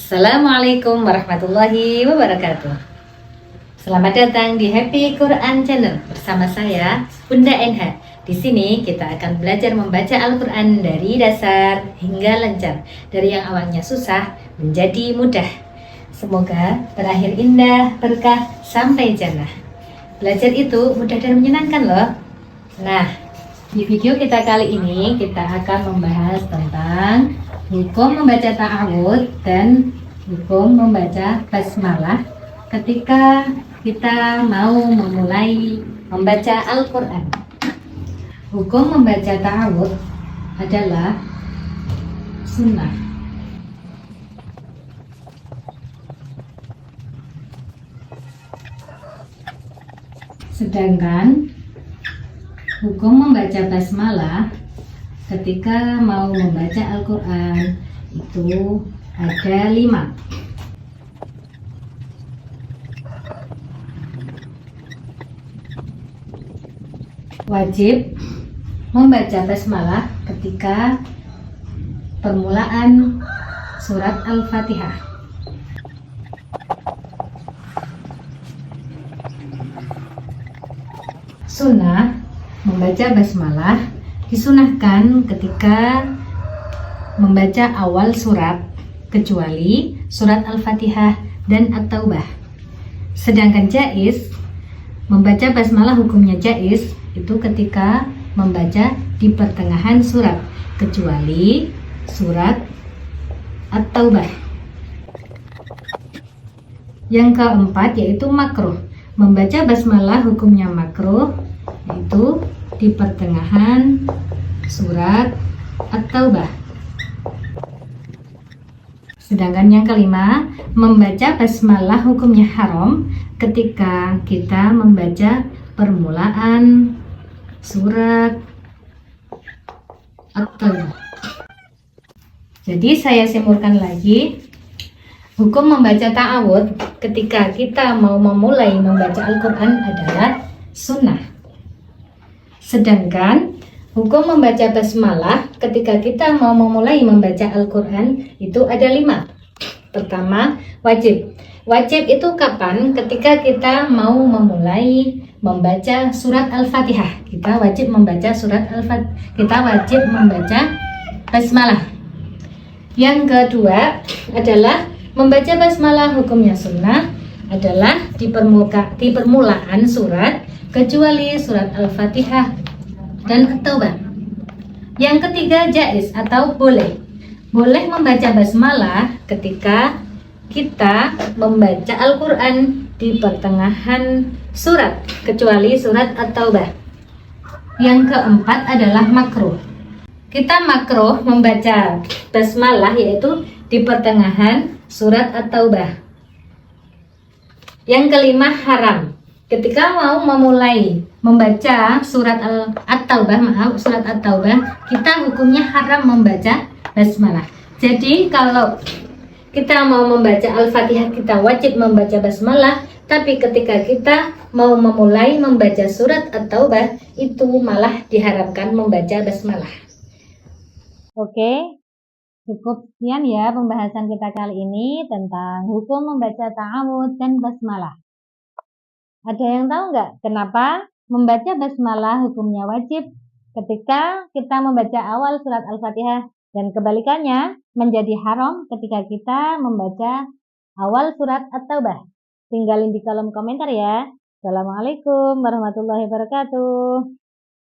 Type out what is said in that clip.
Assalamualaikum warahmatullahi wabarakatuh. Selamat datang di Happy Quran Channel bersama saya Bunda NH. Di sini kita akan belajar membaca Al-Quran dari dasar hingga lancar, dari yang awalnya susah menjadi mudah. Semoga berakhir indah, berkah, sampai jannah. Belajar itu mudah dan menyenangkan loh. Nah, di video kita kali ini kita akan membahas tentang hukum membaca ta'awudz dan hukum membaca basmalah ketika kita mau memulai membaca Al-Quran. Hukum membaca ta'awudz adalah sunnah. Sedangkan hukum membaca basmalah ketika mau membaca Al-Quran itu ada 5. Wajib membaca basmalah ketika permulaan surat Al-Fatihah. Sunnah membaca basmalah disunahkan ketika membaca awal surat kecuali surat Al-Fatihah dan At-Taubah. Sedangkan jaiz membaca basmalah hukumnya jaiz itu ketika membaca di pertengahan surat kecuali surat At-Taubah. Yang keempat yaitu makruh. Membaca basmalah hukumnya makruh yaitu di pertengahan surat At-Taubah. Sedangkan yang kelima, membaca basmalah hukumnya haram ketika kita membaca permulaan surat At-Taubah. Jadi saya simpulkan lagi, hukum membaca ta'awudz ketika kita mau memulai membaca Al-Quran adalah sunnah. Sedangkan hukum membaca basmalah ketika kita mau memulai membaca Al-Quran itu ada 5. Pertama, wajib. Wajib itu kapan? Ketika kita mau memulai membaca surat Al-Fatihah. Kita wajib membaca surat Al-Fatihah. Kita wajib membaca basmalah. Yang kedua adalah membaca basmalah hukumnya sunnah adalah di permulaan surat kecuali surat Al-Fatihah dan At-Taubah. Yang ketiga jaiz atau boleh. Boleh membaca basmalah ketika kita membaca Al-Quran di pertengahan surat kecuali surat At-Taubah. Yang keempat adalah makruh. Kita makruh membaca basmalah yaitu di pertengahan surat At-Taubah. Yang kelima haram. Ketika mau memulai membaca surat surat At-Taubah, kita hukumnya haram membaca basmalah. Jadi kalau kita mau membaca Al-Fatihah kita wajib membaca basmalah, tapi ketika kita mau memulai membaca surat At-Taubah itu malah diharapkan membaca basmalah. Oke, cukup sekian ya pembahasan kita kali ini tentang hukum membaca ta'awudz dan basmalah. Ada yang tahu nggak kenapa membaca basmalah hukumnya wajib ketika kita membaca awal surat Al-Fatihah dan kebalikannya menjadi haram ketika kita membaca awal surat At-Taubah? Tinggalin di kolom komentar ya. Assalamualaikum warahmatullahi wabarakatuh.